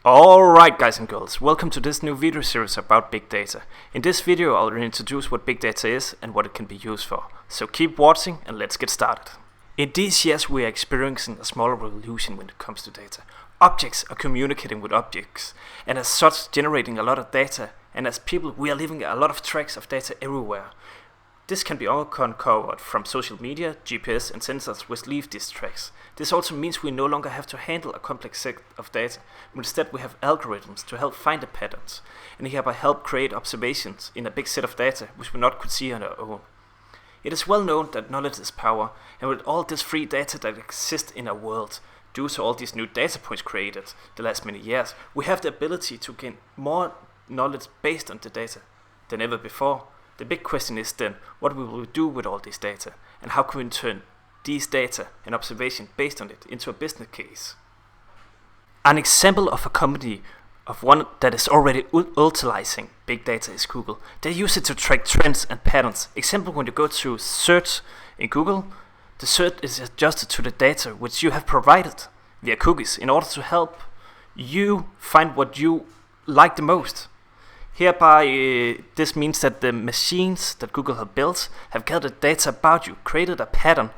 Alright guys and girls, welcome to this new video series about big data. In this video I'll introduce what big data is and what it can be used for. So keep watching and let's get started. In these years we are experiencing a small revolution when it comes to data. Objects are communicating with objects and as such generating a lot of data, and as people we are leaving a lot of tracks of data everywhere. This can be all uncovered from social media, GPS and sensors which leave these tracks. This also means we no longer have to handle a complex set of data, but instead we have algorithms to help find the patterns, and hereby help create observations in a big set of data which we not could see on our own. It is well known that knowledge is power, and with all this free data that exists in our world, due to all these new data points created the last many years, we have the ability to gain more knowledge based on the data than ever before. The big question is then, what will we do with all this data, and how can we turn these data and observation based on it into a business case? An example of a company of one that is already utilizing big data is Google. They use it to track trends and patterns. Example, when you go to search in Google, the search is adjusted to the data which you have provided via cookies in order to help you find what you like the most. Hereby, this means that the machines that Google have built have gathered data about you, created a pattern,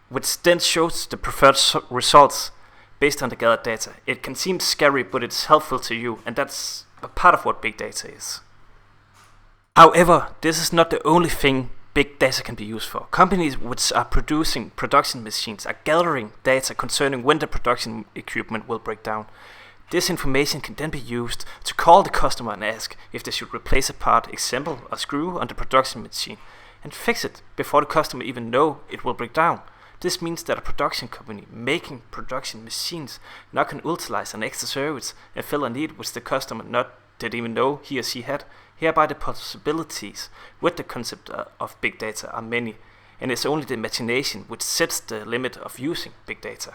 which then shows the preferred results based on the gathered data. It can seem scary, but it's helpful to you, and that's a part of what big data is. However, this is not the only thing big data can be used for. Companies which are producing production machines are gathering data concerning when the production equipment will break down. This information can then be used to call the customer and ask if they should replace a part, example a screw on the production machine, and fix it before the customer even know it will break down. This means that a production company making production machines now can utilize an extra service and fill a need which the customer didn't even know he or she had. Hereby the possibilities with the concept of big data are many, and it's only the imagination which sets the limit of using big data.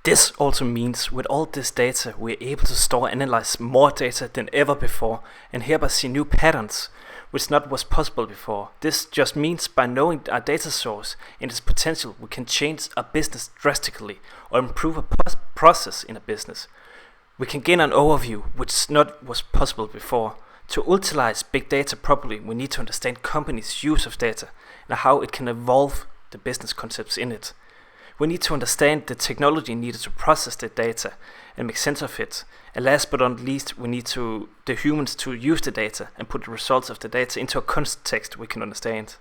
This also means with all this data we are able to store and analyze more data than ever before, and hereby see new patterns which not was possible before. This just means by knowing our data source and its potential we can change a business drastically or improve a process in a business. We can gain an overview which not was possible before. To utilize big data properly we need to understand companies' use of data and how it can evolve the business concepts in it. We need to understand the technology needed to process the data and make sense of it. And last but not least, we need the humans to use the data and put the results of the data into a context we can understand.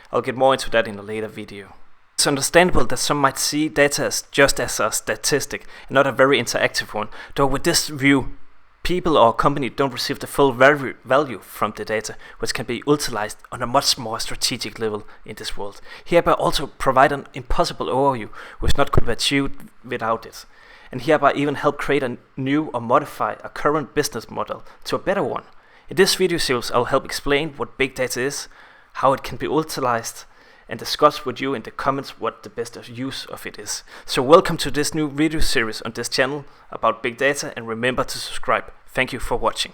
I'll get more into that in a later video. It's understandable that some might see data as just as a statistic and not a very interactive one, though with this view, people or company don't receive the full value from the data, which can be utilized on a much more strategic level in this world. Hereby also provide an impossible overview which not could be achieved without it, and hereby even help create a new or modify a current business model to a better one. In this video series I'll help explain what big data is, how it can be utilized, and discuss with you in the comments what the best use of it is. So welcome to this new video series on this channel about big data, and remember to subscribe. Thank you for watching.